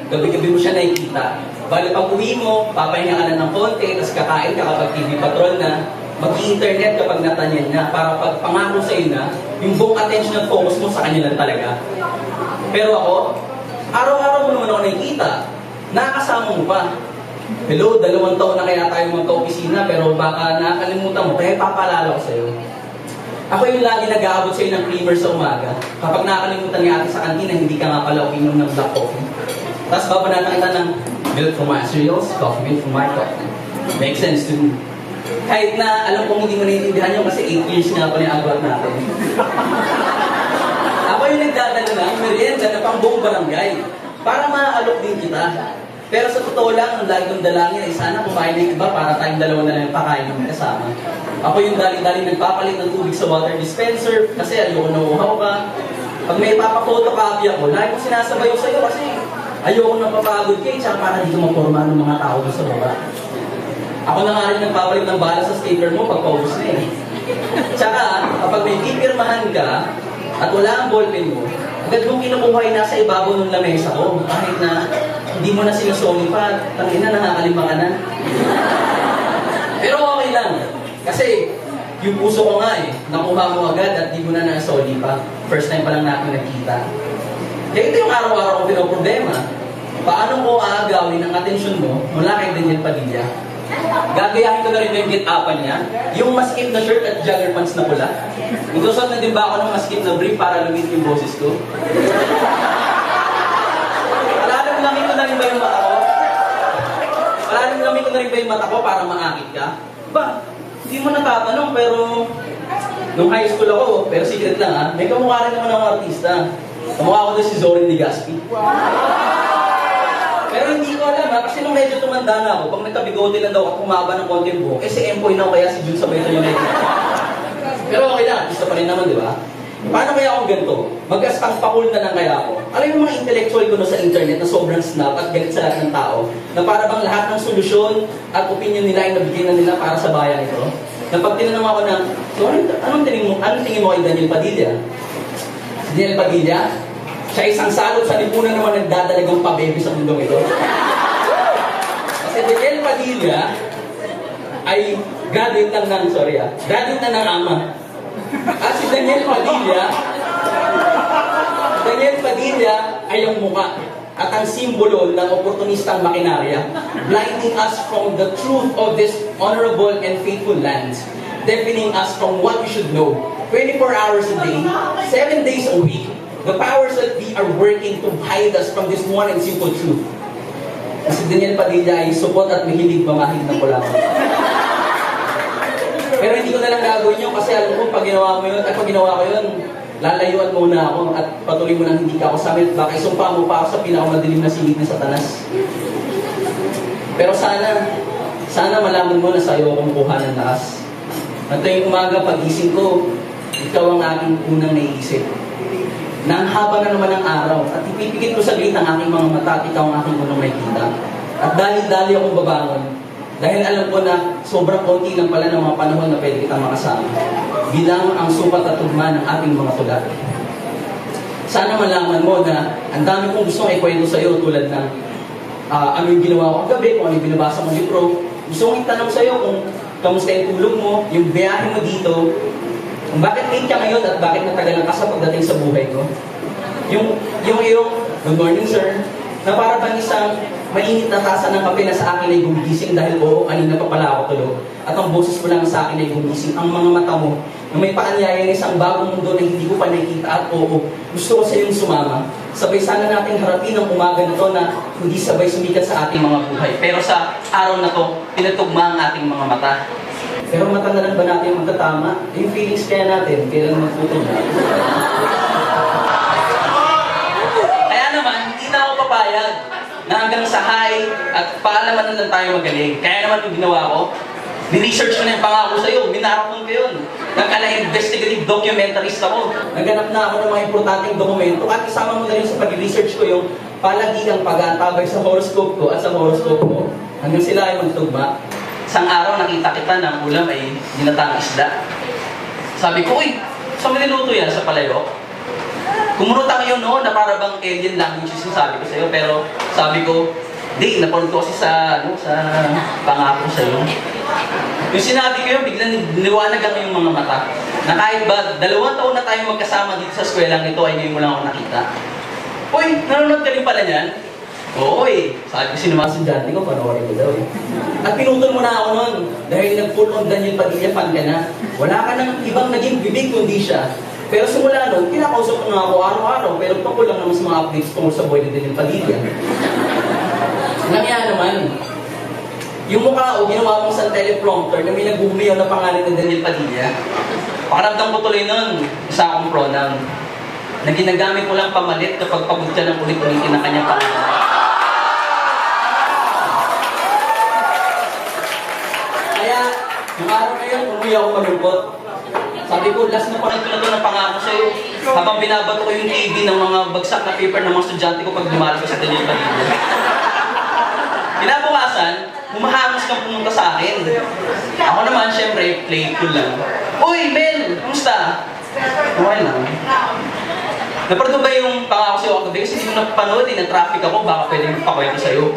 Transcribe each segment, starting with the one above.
gabi-gabi mo siya nakikita. Bali pag uwi mo, papahinga ka na ng konti, tapos kakain ka kapag TV patrol na, mag-internet kapag natanyan niya, para pag pangako sa'yo na, yung buong attention at focus mo sa kanya lang talaga. Pero ako, araw-araw mo naman ako nakikita, nakakasama mo pa. Hello, 2 taon na kaya tayo magka-opisina, pero baka nakakalimutan mo, kaya papalala ko sa'yo. Ako yung lagi nag-aabot sa'yo ng creamer sa umaga. Kapag nakakalimutan ni ate sa kantina, hindi ka nga pala uminom ng black coffee. Tapos babanatan kita ng milk from my cereals, coffee milk from my coffee. Makes sense to me. Kahit na alam kong hindi mo naiintindihan yun kasi 8 years nga pala yung agwat natin. Ako yung nagdadala ng merienda na pang buong barangay para maaalok din kita. Pero sa totoo lang, ang lagi kong dalangin ay sana kumain ng iba para tayong dalawa na lang yung pakain ng kasama. Ako yung dali-dali nagpapalit ng tubig sa water dispenser kasi ayoko na uhaw ka. Pag may papapotocopy ako, lagi kong sinasabayo sa'yo kasi ayoko na papagod kayo tsaka para di ka maporma ng mga tao doon sa baba. Ako na nga rin nagpapalit ng bala sa sticker mo pag paubos na eh. Tsaka, kapag may pipirmahan ka at wala ang ballpen mo, agad mong kinukuha ay nasa ibabaw ng lamesa ko kahit na hindi mo na sinusoli pa, tangina nakakalima ka na. Pero okay lang. Kasi, yung puso ko nga eh, nakuha mo agad at di mo na nasoli pa. First time pa lang natin nagkita. Kaya ito yung araw-araw ko pinoproblema. Paano ko aagawin ang atensyon mo mula kay Daniel Padilla? Gagayahin ko na rin yung get-upan niya, yung maskip na shirt at jogger pants na pula. Magsusot na din ba ako ng maskip na brief para lumit yung boses ko? Lamin ko na rin ba yung mata ko? Lamin ko na rin ba yung mata ko para maakit ka? Ba, hindi mo natatanong pero nung high school ako, pero secret lang ha, may kamukha rin naman ng artista. Kamukha ko doon si Zorin Legaspi. Pero hindi ko alam ha, kasi nung medyo tumanda na ako, pag nagkabigote lang daw at kumaba ng konti yung buhok, eh si Empoy na kaya si Jun sa Beto United. Pero okay lang, artista pa rin naman, di ba? Paano kaya akong ganito? Mag-astang pakul na lang kaya ako. Alam yung mga intellectual ko sa internet na sobrang snap at galit sa lahat ng tao, na para bang lahat ng solusyon at opinion nila ay nabigyan na nila para sa bayan ito. Na pag tinanong ako na, so anong tingin mo kay Daniel Padilla? Daniel Padilla? Siya isang salot sa lipunan naman nagdadalagang pabebe sa mundong ito. Kasi Daniel Padilla ay graduate lang ng, graduate na ng ama. At si Daniel Padilla ay ang muka at ang simbolo ng oportunistang makinarya, blinding us from the truth of this honorable and faithful land, deafening us from what we should know. 24 hours a day, 7 days a week, the powers that be are working to hide us from this one and simple truth. Si Daniel Padilla ay supot at mahilig mamahid ng kulangan. Pero hindi ko na lang gagawin yun kasi alam ko pag ginawa mo yun, at pag ginawa ko yun, lalayuan muna ako at patuloy mo nang hindi ka ako samit. Baka isumpa mo pa ako sa pinakamadilim na silid ni Satanas. Pero sana malaman mo na sa iyo akong kuha ng lakas. At tuwing umaga pag-gising ko, ikaw ang aking unang naiisip. Na ang haba na naman ng araw at ipipikit ko saglit ang aking mga mata at ikaw ang aking unang makikita. At dali-dali akong babangon. Dahil alam ko na sobrang konti lang pala ng mga panahon na pwede kitang makasama. Bilang ang sukat at tugma ng ating mga tulat. Sana malaman mo na ang dami kong gustong ikwento sa iyo tulad ng ano yung ginawa ko kagabi, kung ano yung binabasa mong libro. Gusto kong itanong sa iyo kung kamusta yung tulog mo, yung biyahe mo dito, kung bakit late ka ngayon at bakit natagalan ka sa pagdating sa buhay ko. Yung good morning sir, na para bang isang mainit na tasa ng kape na sa akin ay gumigising dahil oo, kanina pa pala ako tulog. At ang boses mo lang sa akin ay gumigising. Ang mga mata mo na may paanyaya ng isang bagong mundo na hindi ko pa nakikita at oo, gusto ko sa iyong sumama. Sabay sana nating harapin ang umaga na to na hindi sabay sumikat sa ating mga buhay. Pero sa araw na to, pinatugma ang ating mga mata. Pero mata na lang ba natin magtatama? Yung feelings kaya natin, kailan magputol na. Kaya naman, hindi na ako papayag na hanggang sa high at paalaman na lang tayo magaling. Kaya naman yung ginawa ko, ni-research ko na yung pangako sa'yo, minarathon ko yun. Nagkala-investigative documentarist ako. Naghanap na ako ng mga importanteng dokumento at isama mo na rin sa pag-research ko yung palagigang pag-aantabay sa horoscope ko at sa horoscope mo. Hanggang sila ay magtugma. Isang araw nakita kita ng ulam ay ginatang isda. Sabi ko, uy, saan mo niluto yan? Sa palayok? Kumunot yun noon na para bang alien languages yung sabi ko sa'yo. Pero sabi ko, di, napanood ko kasi sa pangako sa'yo. Yung sinabi ko yun, biglang niwanag ang iyong mga mata. Na kahit ba, 2 taon na tayong magkasama dito sa eskwelalang ito, ay ngayon mo lang ako nakita. Uy, nanonood ka rin pala niyan? Oo eh. Sabi ko, sinumasin dati ko, panoorin ko daw eh. At pinutol mo na ako noon, dahil nag-full on Daniel Padilla fan ka na. Wala ka nang ibang naging bibig kundi siya. Pero simula noon, kinakausap ko nga ako araw-araw, pero tungkol lang naman sa mga updates tungkol sa boy ni Daniel Padilla. Nangyari naman, yung mukha o ginawa mong sa teleprompter na may nagbubumiyaw na pangalan ni Daniel Padilla, pakaramdam ko tuloy nun, isa akong pronoun, na ginagamit mo lang pamalit kapag pagod ka ng ulit-ulitin ng kanyang pangalan. Kaya, yung araw na yun, umuwi ako malungkot. Sabi ko, last na panood ko na ito ng pangako sa'yo. Habang binabato ko yung TV ng mga bagsak na paper ng mga estudyante ko pag dumalas ko sa Daniel Padilla. Kinabukasan, humahangos kang pumunta sa akin. Ako naman, syempre, playful lang. Uy, Mel! Kumusta? Okay lang. Napanood ba yung pangako sa'yo kagabi? Kasi hindi mo napanood, na-traffic ako, baka pwede magpakwento sa'yo.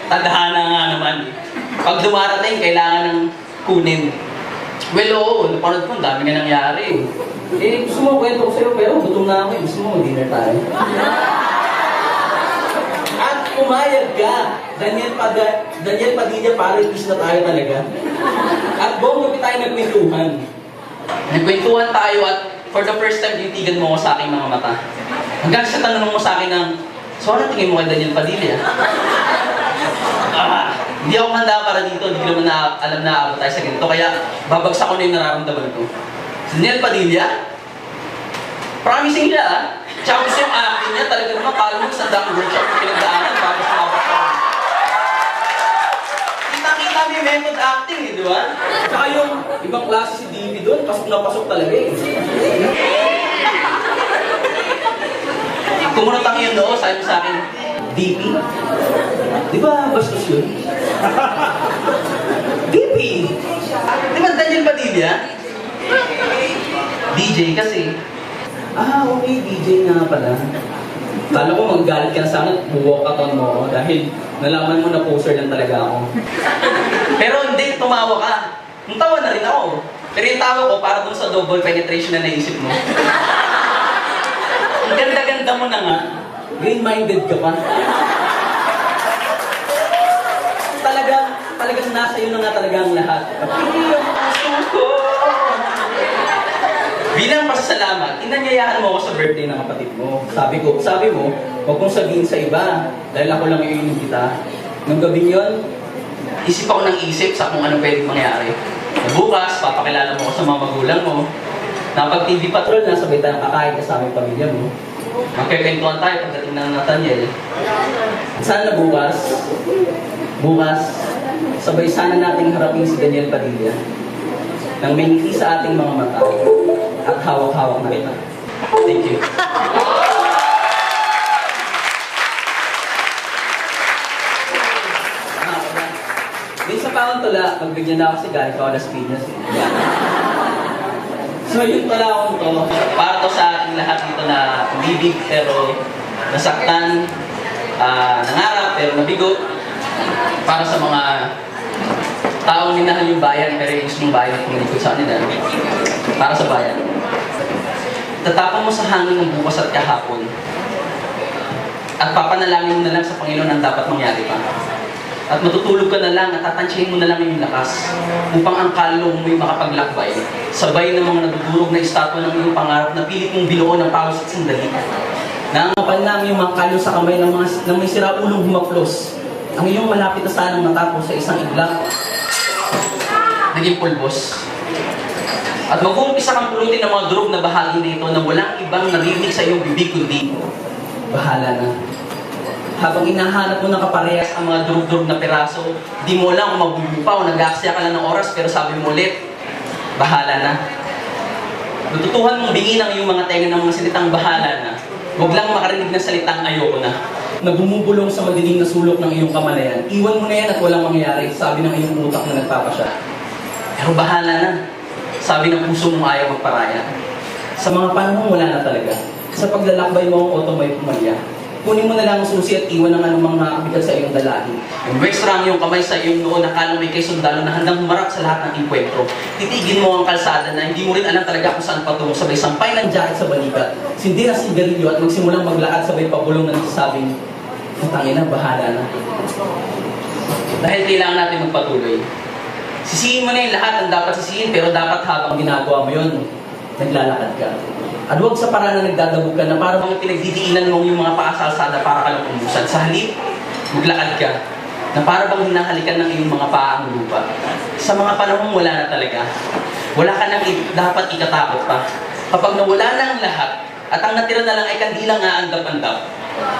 Tandaan na nga naman. Pag dumarating, kailangan ng kunin. Well, oo, napanood ko, ang dami nga nangyari. Eh, gusto mo kwento ko sa'yo, pero gutom na ako. Gusto mo, dinner tayo. At pumayag ka. Daniel Padilla, paris na tayo talaga. At buong gabi tayo nagkwentuhan. Nagkwentuhan tayo at for the first time, tinitigan mo ko sa aking mga mata. Hanggang sa tanong mo sa akin ng, so ano tingin mo kay Daniel Padilla? Hindi ako handa para dito, hindi ko naman alam na aabot tayo sa ganito. Kaya babagsak ko na yung nararamdaman ko. Si Daniel Padilla, promising siya ah. Tsaka gusto yung acting niya, talaga naman kala mo sa damn workshop na pinagdaanan bago sumabot ko. Kita-kita may method acting eh, di ba? Tsaka yung ibang klase si Davey doon, pasok na pasok talaga eh. Kumunot ang yun noo, sabi mo sa akin, DP? Di ba bastos yun? DP? Di ba Daniel Padilla? DJ kasi. Ah, okay, DJ nga pala. Kala ko magagalit ka na sa akin at buwalk-out mo ako dahil nalaman mo na poser lang talaga ako. Pero hindi, tumawa ka. Natawa na rin ako. Pero yung tawa ko para dun sa double penetration na naisip mo. Ang ganda-ganda mo na nga. Green-minded ka pa. Talagang nasa iyo na nga talaga ang lahat. Bilang pasasalamat, inanyayahan mo ako sa birthday ng kapatid mo. Sabi mo, huwag kong sabihin sa iba dahil ako lang iunin kita. Nung gabi yun, isip ako ng isip sa kung anong pwedeng mangyari. Bukas, papakilala mo ako sa mga magulang mo. Napag TV Patrol, nasabay tayong kakain kasama yung pamilya mo. Magkikwentuhan tayo pagdating ng Nathaniel. Sana bukas, sabay sana nating harapin si Daniel Padilla nang may ngiti sa ating mga mata at hawak-hawak na kita. Thank you. Din sa paon tula, pagbigyan na ako si Gary Kaulas Piñas. So yung tula akong to, para to sa ating lahat dito na umibig pero nasaktan, nangarap pero nabigo. Para sa mga taong minahal yung bayan pero yung gusto mong bayan at pumalikod sa kanila. Para sa bayan. Tatapon mo sa hangin ng bukas at kahapon. At papanalangin mo na lang sa Panginoon ang dapat mangyari pa. At matutulog ka na lang at tatansyahin mo na lang yung lakas upang ang kaluluwa mo'y makapaglakbay. Sabay ng mga nadudurog na estatwa ng iyong pangarap na pilit mong binuo ng palos at sandali. Nangangapan lang yung mga kalyo sa kamay ng may siraulong humaplos. Ang iyong malapit na sanang matapos sa isang iglap, naging pulbos. At mag-uumpisa kang pulutin ng mga durog na bahagi na ito na walang ibang narinig sa iyong bibig kundi bahala na. Habang inahanap mo ng kaparehas ang mga durug-durug na piraso, di mo lang kung mabubupa o nag-aaksaya ka lang ng oras pero sabi mo ulit, bahala na. Natutuhan mong bingin ang iyong mga tenga ng mga salitang bahala na. Huwag lang makarinig ng salitang ayoko na. Na bumubulong sa madilim na sulok ng iyong kamalayan. Iwan mo na yan at walang mangyayari, sabi ng iyong utak na nagpapasya. Pero bahala na, sabi ng puso mong ayaw magparaya. Sa mga panahon wala na talaga. sa paglalakbay mo ang auto may pumalya. Kunin mo na lang ang susi at iwan ang anumang nakakabigat sa iyong dalahin. Umwestra ang iyong kamay sa iyong noon, akala may kay sundalo na handang humarap sa lahat ng enkwentro. Titigin mo ang kalsada na hindi mo rin alam talaga kung saan patungo, sabay sampay ng jacket sa balikat, sindi na sigarilyo at magsimulang maglakad sabay pabulong na nagsasabing, "Putangin na, bahala na." Dahil kailangan natin magpatuloy. Sisihin mo na yung lahat ang dapat sisihin, pero dapat habang ginagawa mo yun, naglalakad ka. At huwag sa paraan na nagdadabog ka na parang mga pinagdidiinan mo yung mga paasalsada para ka lang umusan. Sa halip, maglakad ka na para bang hinahalikan ng iyong mga paa ang lupa. Sa mga panahon wala na talaga. Wala ka nang dapat ikatakot pa. Kapag nawala na ang lahat at ang natira na lang ay kandilang aandap-andap,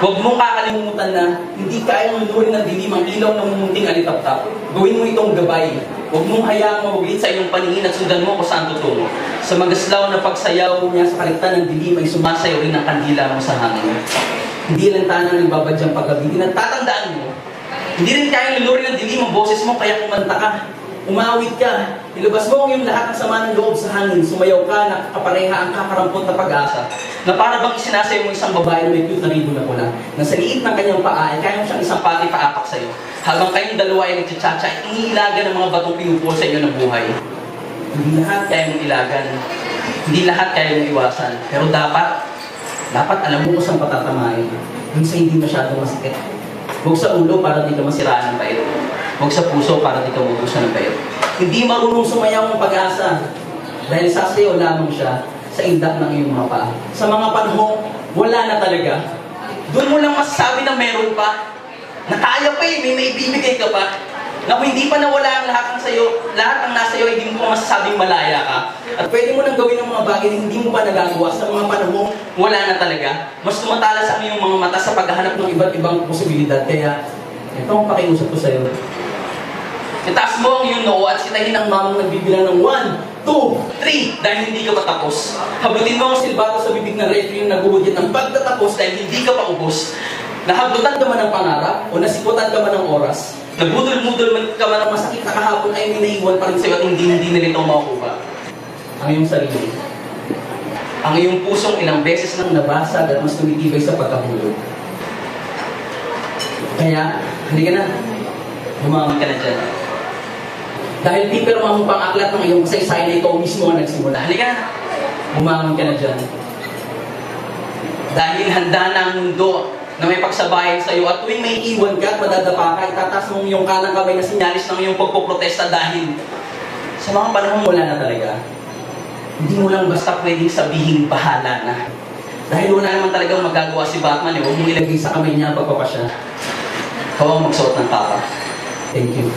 huwag mong kakalimutan na hindi kayang lunurin ng dilim ang ilaw ng mumunting alitap-tap. Gawin mo itong gabay. Huwag mong hayaang mawaglit sa iyong paningin at sundan mo kung saan tutungo. Sa magaslaw na pagsayaw niya sa kaligtan ng dilim ay sumasayaw rin ang kandila mo sa hangin. Hindi lang tanang nagbabadyang pagkabitin at tatandaan mo. Hindi rin kayang lunurin ng dilim ang boses mo kaya kumanta ka. Umawit ka, ilabas mo ang iyong lahat ng sama ng loob sa hangin, sumayaw ka na kapareha ang kakarampot na pag-asa, na para bang isinasayaw mo isang babae na may cute na ribbon na pula, na sa liit ng kanyang paa ay kaya mo siyang isang pati paapak sa'yo. Habang kayong dalawa ay nagtsatsa at iniilagan ng mga batong pinupul sa inyo ng buhay. Hindi lahat kaya mong ilagan, hindi lahat kaya mong iwasan, pero dapat alam mo kung saan patatamain, dun sa hindi masyadong masakit. Huwag sa ulo para di ka masiraan ng bait. Huwag sa puso para di ka mabusan ng bait. Hindi marunong sumayaw ng pag-asa dahil sasayaw lamang siya sa indak ng iyong mga paa. Sa mga panahong wala na talaga, doon mo lang masasabi na meron pa, na kaya pa may maibibigay ka pa, na kung hindi pa nawala ang lahat ng nasa iyo, hindi mo pa masasabing malaya ka. At pwede mo nang gawin ng mga bagay na hindi mo pa nagagawa sa mga panahong wala na talaga. Mas tumatalas ang iyong mga mata sa paghahanap ng iba't ibang posibilidad. Kaya, ito ang pakiusap ko sa iyo. Itaas mo ang iyong noo at sitahin ang mamang nagbibilang ng 1, 2, 3 dahil hindi ka matapos. Habutin mo ang silbato sa bibig ng referee yung naguhudit ng pagtatapos dahil hindi ka pa ubos. Nahabutan ka man ng pangarap o nasikutan ka man ng oras, nabudol-mudol ka man ng masakit na kahapon ay may naiwan pa rin sa'yo at hindi nilito makukuha. Ang iyong sarili. Ang iyong pusong ilang beses nang nabasag at mas tumitibay sa pagkahulog. Kaya, hindi ka na. Bumangon ka na dyan. Dahil pipirma mo pang aklat ng iyong kasaysayan na ikaw mismo ang nagsimula. Halika na. Bumangon ka na dyan. Dahil handa na ang mundo na may pagsabayan sa iyo at tuwing may iwan ka at madadapa ka, itataas mo yung kanang kamay na sinyalis ng iyong pagpoprotesta dahil sa mga panahon wala na talaga. Hindi mo lang basta pwedeng sabihin bahala na. Dahil wala naman talagang magagawa si Batman huwag mong ilagay sa kamay niya ang pagpapasya. Huwag magsuot ng kapa. Thank you.